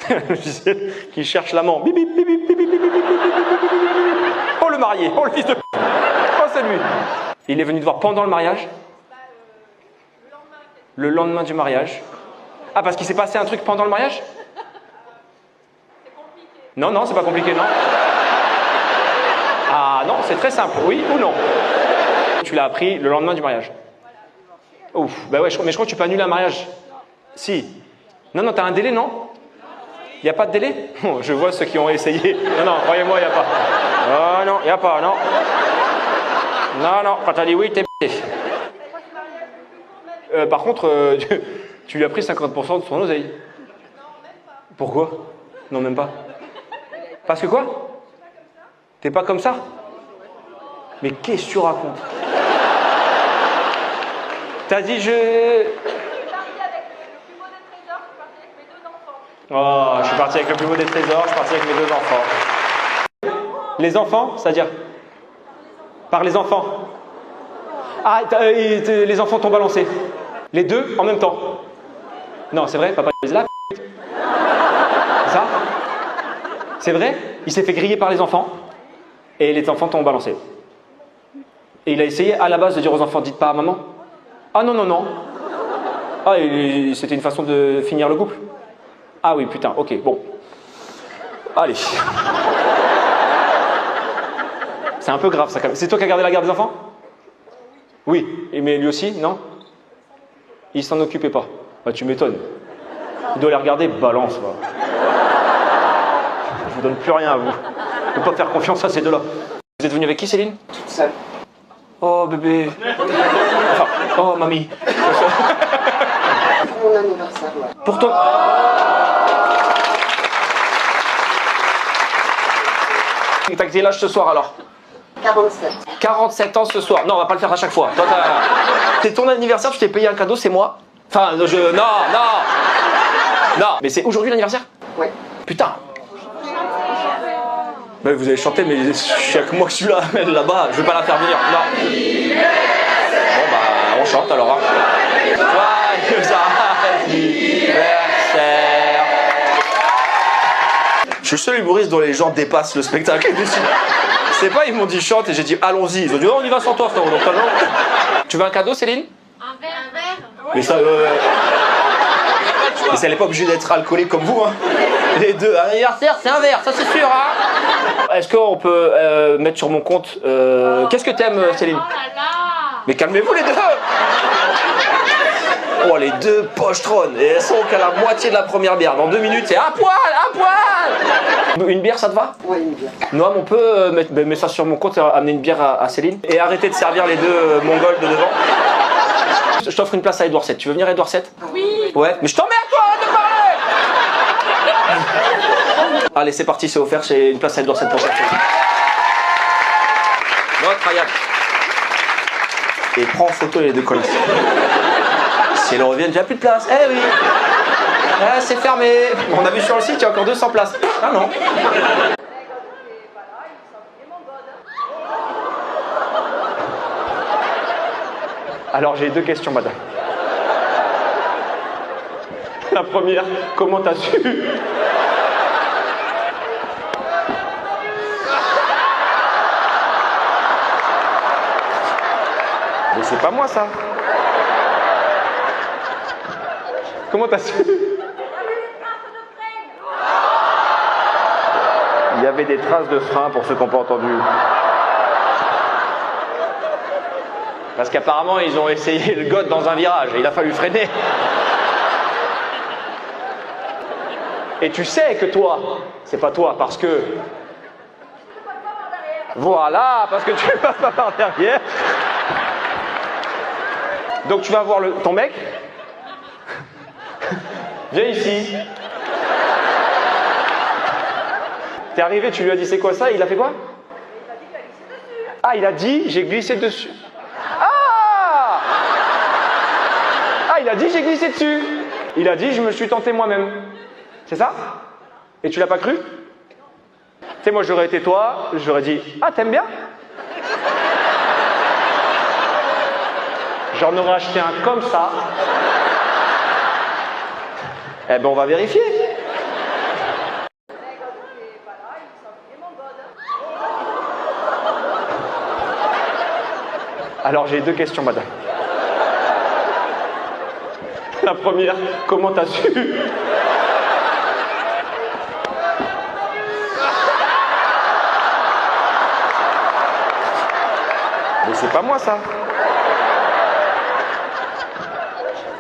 Le logiciel qui cherche l'amant. Bip, bip, bip, bip, bip, bip, bip, bip, bip, bip, bip. Oh, le marié. Oh, le fils de... Oh, c'est lui. Il est venu te voir pendant le mariage? Le lendemain du mariage. Ah, parce qu'il s'est passé un truc pendant le mariage? Non, non, c'est pas compliqué, non. Ah non, c'est très simple, oui ou non? Tu l'as appris le lendemain du mariage. Ouf, bah ouais, mais je crois que tu peux annuler un mariage. Si. Non, non, t'as un délai, non? Il n'y a pas de délai? Oh, je vois ceux qui ont essayé. Non, non, croyez-moi, il n'y a pas. Oh non, il n'y a pas, non. Non, non, quand t'as dit oui, t'es b***. Par contre, tu lui as pris 50% de son oseille. Non, même pas. Pourquoi? Non, même pas. Parce que quoi? T'es pas comme ça? Mais qu'est-ce que tu racontes? T'as dit je... Oh, je suis parti avec le plus beau des trésors, je suis parti avec mes 2 enfants. Les enfants, c'est-à-dire? Par les enfants. Ah, les enfants t'ont balancé. Les 2 en même temps. Non, c'est vrai, papa il là. C'est ça? C'est vrai? Il s'est fait griller par les enfants et les enfants t'ont balancé. Et il a essayé à la base de dire aux enfants, dites pas à maman. Ah non, non, non. Ah, c'était une façon de finir le couple. Ah oui, putain, ok, bon. Allez. C'est un peu grave ça quand même. C'est toi qui as gardé la garde des enfants? Oui, mais lui aussi, non? Il s'en occupait pas. Bah, tu m'étonnes. Il doit les regarder, balance. Va. Je vous donne plus rien à vous. Je ne peux pas faire confiance à ces 2-là. Vous êtes venu avec qui, Céline?
Toute seule.
Oh bébé. Enfin, oh mamie.
Pour mon anniversaire, ouais.
Pour ton... T'as quel âge ce soir alors?
47.
47 ans ce soir. Non, on va pas le faire à chaque fois. C'est ton anniversaire, je t'ai payé un cadeau, c'est moi. Enfin, non, non. Non, mais c'est aujourd'hui l'anniversaire?
Ouais.
Putain. Bah, vous avez chanté, mais il y a que moi que celui-là, elle là-bas, je vais pas la faire venir. Non. Bon, bah, on chante alors. Hein. Joyeux anniversaire. Je suis le seul humoriste dont les gens dépassent le spectacle. C'est pas, ils m'ont dit chante et j'ai dit allons-y. Ils ont dit oh, on y va sans toi, frérot. Donc, non. Tu veux un cadeau, Céline?
Un verre.
Mais ça. Mais ça n'est pas obligé d'être alcoolique comme vous, hein. Les 2. Un anniversaire, c'est un verre, ça c'est sûr, hein. Est-ce qu'on peut mettre sur mon compte. Qu'est-ce que t'aimes, Céline?
Oh là là.
Mais calmez-vous, les 2. Oh, les 2 pochetrons. Et elles sont qu'à la moitié de la première bière. Dans 2 minutes, c'est à poil, à poil. Une bière, ça te va?
Ouais, une bière.
Noam, on peut mettre ça sur mon compte et amener une bière à Céline? Et arrêter de servir les 2 mongols de devant. Je t'offre une place à Édouard VII. Tu veux venir à Édouard VII?
Oui.
Ouais. Mais je t'emmerde, toi, de parler. Allez, c'est parti, c'est offert. C'est une place à Édouard VII pour cette chose. Incroyable. Et prends en photo les 2 connasses. Si elles reviennent, j'ai plus de place. Eh oui. Ah, c'est fermé. On a vu sur le site, il y a encore 200 places. Ah non. Alors j'ai 2 questions, madame. La première, comment t'as su? Mais c'est pas moi ça. Comment t'as su? Il y avait des traces de frein pour ceux qui n'ont pas entendu. Parce qu'apparemment, ils ont essayé le god dans un virage et il a fallu freiner. Et tu sais que toi, c'est pas toi, parce que... Voilà, parce que tu passes pas par derrière. Donc tu vas voir ton mec. Viens ici. T'es arrivé, tu lui as dit c'est quoi ça? Il a fait quoi? Ah, il a dit j'ai glissé dessus. Ah, il a dit j'ai glissé dessus. Il a dit je me suis tenté moi-même. C'est ça? Et tu l'as pas cru? Tu sais, moi j'aurais été toi, j'aurais dit ah, t'aimes bien? J'en aurais acheté un comme ça. Eh ben on va vérifier. Alors j'ai 2 questions, madame. La première, comment t'as su? C'est pas moi ça.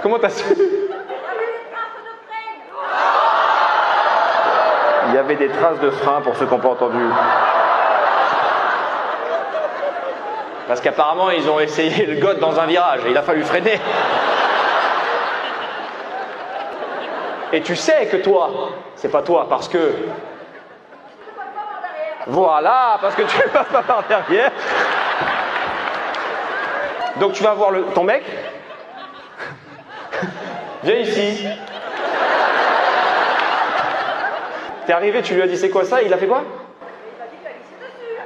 Comment t'as su? Il y avait des traces de frein pour ceux qui n'ont pas entendu. Parce qu'apparemment, ils ont essayé le god dans un virage et il a fallu freiner. Et tu sais que toi, c'est pas toi, parce que... Voilà, parce que tu passes pas par derrière. Donc tu vas voir ton mec. Viens ici. T'es arrivé, tu lui as dit c'est quoi ça? Il a fait quoi?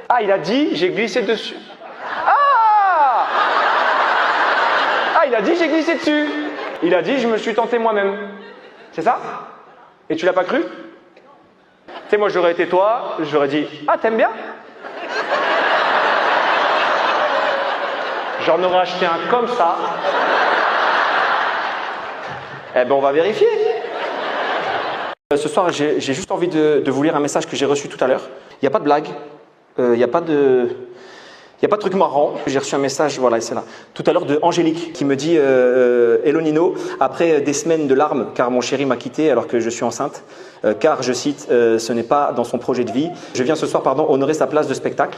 Ah, il a dit j'ai glissé dessus. Ah! Ah, il a dit j'ai glissé dessus. Il a dit je me suis tenté moi-même. C'est ça? Et tu l'as pas cru? Tu sais, moi j'aurais été toi, j'aurais dit ah, t'aimes bien? J'en aurais acheté un comme ça. Eh ben on va vérifier. Ce soir, j'ai juste envie de vous lire un message que j'ai reçu tout à l'heure. Il n'y a pas de blague, il n'y a pas de truc marrant. J'ai reçu un message, voilà, c'est là, tout à l'heure de Angélique qui me dit Hello Nino, après des semaines de larmes, car mon chéri m'a quitté alors que je suis enceinte, car, je cite, ce n'est pas dans son projet de vie. Je viens ce soir, honorer sa place de spectacle.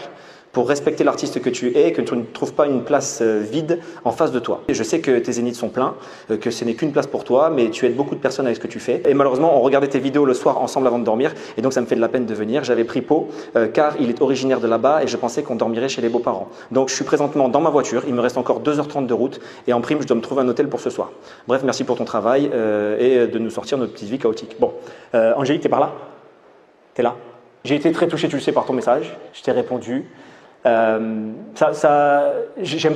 Pour respecter l'artiste que tu es, que tu ne trouves pas une place vide en face de toi. Et je sais que tes zéniths sont pleins, que ce n'est qu'une place pour toi, mais tu aides beaucoup de personnes avec ce que tu fais. Et malheureusement, on regardait tes vidéos le soir ensemble avant de dormir, et donc ça me fait de la peine de venir. J'avais pris Pau, car il est originaire de là-bas, et je pensais qu'on dormirait chez les beaux-parents. Donc je suis présentement dans ma voiture, il me reste encore 2h30 de route, et en prime, je dois me trouver un hôtel pour ce soir. Bref, merci pour ton travail, et de nous sortir de notre petite vie chaotique. Bon, Angélique, t'es par là? T'es là? J'ai été très touché, tu le sais, par ton message. Je t'ai répondu. J'aime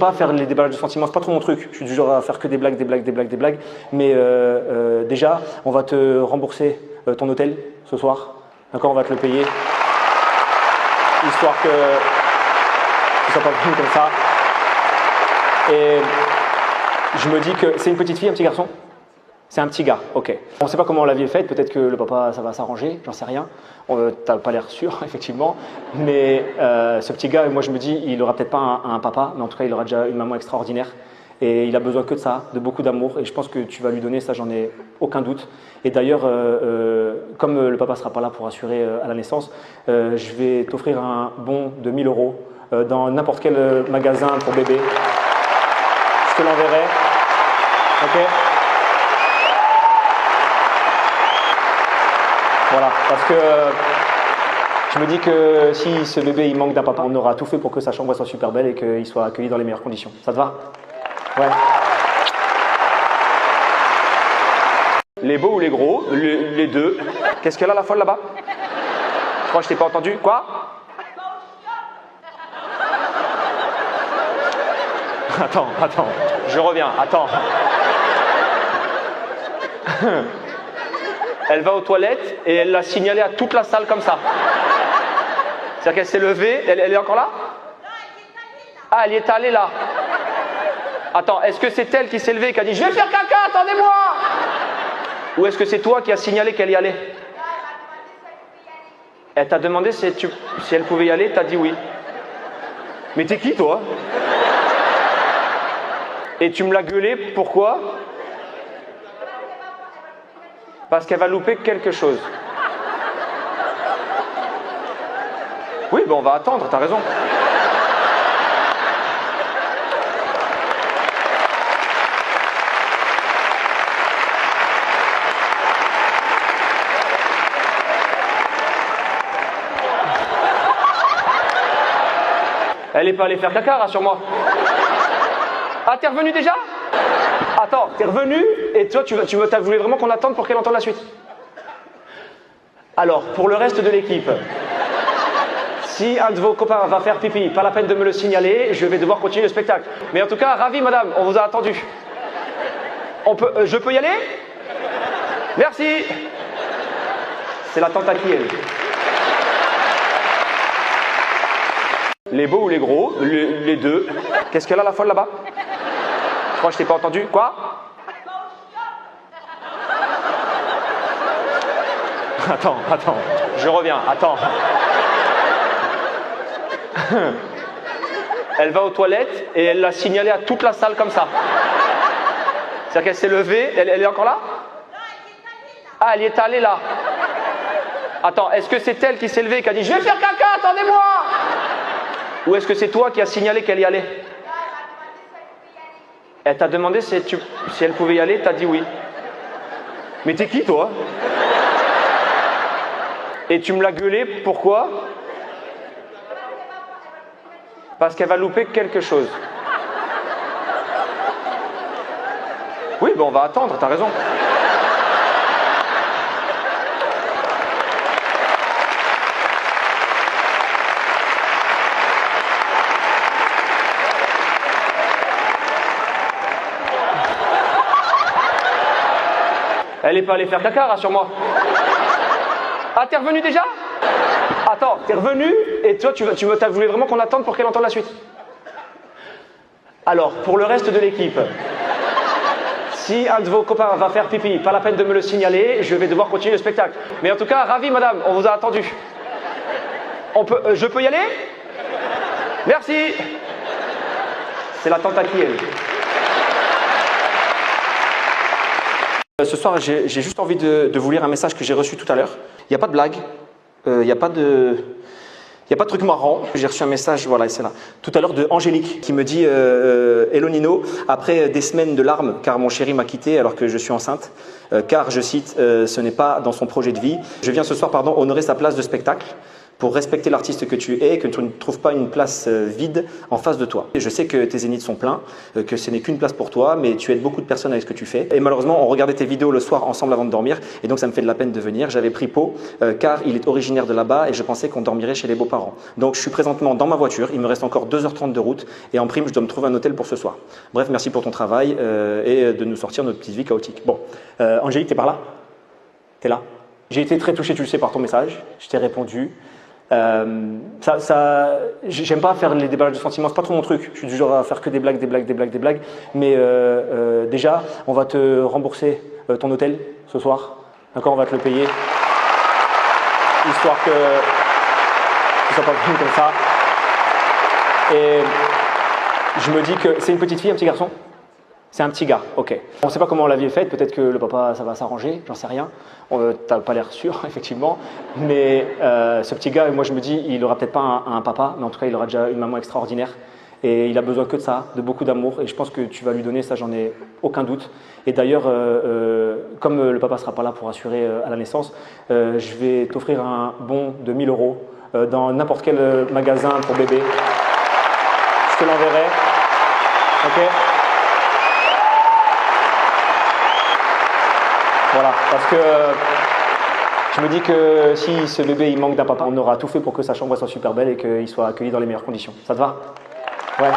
pas faire les déballages de sentiments, c'est pas trop mon truc. Je suis du genre à faire que des blagues. Mais déjà, on va te rembourser ton hôtel ce soir. D'accord, on va te le payer. Histoire que tu sois pas venu comme ça. Et je me dis que c'est une petite fille, un petit garçon? C'est un petit gars, ok. On ne sait pas comment la vie est faite, peut-être que le papa, ça va s'arranger, j'en sais rien. T'as pas l'air sûr, effectivement. Mais ce petit gars, moi je me dis, il n'aura peut-être pas un papa, mais en tout cas, il aura déjà une maman extraordinaire. Et il a besoin que de ça, de beaucoup d'amour. Et je pense que tu vas lui donner, ça j'en ai aucun doute. Et d'ailleurs, comme le papa ne sera pas là pour assurer à la naissance, je vais t'offrir un bon de 1000 € dans n'importe quel magasin pour bébé. Je te l'enverrai, ok? Voilà, parce que je me dis que si ce bébé il manque d'un papa, on aura tout fait pour que sa chambre soit super belle et qu'il soit accueilli dans les meilleures conditions. Ça te va? Ouais. Les beaux ou les gros? Les deux. Qu'est-ce qu'elle a la folle là-bas? Je crois que je t'ai pas entendu. Quoi? Attends, je reviens, attends. Elle va aux toilettes et elle l'a signalé à toute la salle comme ça. C'est-à-dire qu'elle s'est levée, elle est encore là? Ah, elle y est allée là. Attends, est-ce que c'est elle qui s'est levée et qui a dit « Je vais faire caca, attendez-moi » ou est-ce que c'est toi qui as signalé qu'elle y allait? Elle t'a demandé si elle pouvait y aller, t'as dit oui. Mais t'es qui toi? Et tu me l'as gueulé, pourquoi? Parce qu'elle va louper quelque chose. Oui, ben on va attendre, t'as raison. Elle est pas allée faire caca, rassure-moi. Ah, t'es revenu déjà? Attends, t'es revenu et toi, tu voulais vraiment qu'on attende pour qu'elle entende la suite. Alors, pour le reste de l'équipe, si un de vos copains va faire pipi, pas la peine de me le signaler, je vais devoir continuer le spectacle. Mais en tout cas, ravi madame, on vous a attendu. Je peux y aller? Merci. C'est la tante à qui elle? Les beaux ou les gros? Les deux. Qu'est-ce qu'elle a la folle là-bas? Je crois que je t'ai pas entendu. Quoi? Attends, je reviens, attends. elle va aux toilettes et elle l'a signalé à toute la salle comme ça. C'est-à-dire qu'elle s'est levée, elle est encore là? Ah, elle y est allée là. Attends, est-ce que c'est elle qui s'est levée et qui a dit « Je vais faire caca, attendez-moi » ou est-ce que c'est toi qui as signalé qu'elle y allait? Elle t'a demandé si elle pouvait y aller, t'as dit oui. Mais t'es qui toi? Et tu me l'as gueulé, pourquoi? Parce qu'elle va louper quelque chose. Oui, ben on va attendre, t'as raison. Elle n'est pas allée faire caca, rassure-moi. Ah, t'es revenu déjà? Attends, t'es revenu et toi, tu voulais vraiment qu'on attende pour qu'elle entende la suite. Alors, pour le reste de l'équipe, si un de vos copains va faire pipi, pas la peine de me le signaler, je vais devoir continuer le spectacle. Mais en tout cas, ravi madame, on vous a attendu. Je peux y aller? Merci. C'est la tante à qui elle. Ce soir, j'ai juste envie de vous lire un message que j'ai reçu tout à l'heure. Il n'y a pas de blague, il n'y a pas de truc marrant. J'ai reçu un message, voilà, c'est là, tout à l'heure de Angélique qui me dit Hello Nino, après des semaines de larmes car mon chéri m'a quitté alors que je suis enceinte, car, je cite, ce n'est pas dans son projet de vie. Je viens ce soir, honorer sa place de spectacle pour respecter l'artiste que tu es et que tu ne trouves pas une place vide en face de toi. Et je sais que tes zéniths sont pleins, que ce n'est qu'une place pour toi, mais tu aides beaucoup de personnes avec ce que tu fais. Et malheureusement, on regardait tes vidéos le soir ensemble avant de dormir, et donc ça me fait de la peine de venir. J'avais pris Pau, car il est originaire de là-bas et je pensais qu'on dormirait chez les beaux-parents. Donc je suis présentement dans ma voiture, il me reste encore 2h30 de route, et en prime, je dois me trouver un hôtel pour ce soir. Bref, merci pour ton travail et de nous sortir de notre petite vie chaotique. Bon, Angélique, t'es par là? T'es là? J'ai été très touché, tu le sais, par ton message. Je t'ai répondu. J'aime pas faire les déballages de sentiments, c'est pas trop mon truc. Je suis du genre à faire que des blagues. Mais déjà, on va te rembourser ton hôtel ce soir. D'accord, on va te le payer. Histoire que tu sois pas venu comme ça. Et je me dis que c'est une petite fille, un petit garçon? C'est un petit gars, ok. On ne sait pas comment la vie est faite, peut-être que le papa, ça va s'arranger, j'en sais rien. T'as pas l'air sûr, effectivement. Mais ce petit gars, moi je me dis, il aura peut-être pas un papa, mais en tout cas, il aura déjà une maman extraordinaire. Et il a besoin que de ça, de beaucoup d'amour. Et je pense que tu vas lui donner ça, j'en ai aucun doute. Et d'ailleurs, comme le papa ne sera pas là pour assurer à la naissance, je vais t'offrir un bon de 1000 € dans n'importe quel magasin pour bébé. Je te l'enverrai. Ok? Voilà, parce que je me dis que si ce bébé il manque d'un papa, on aura tout fait pour que sa chambre soit super belle et qu'il soit accueilli dans les meilleures conditions. Ça te va? Ouais.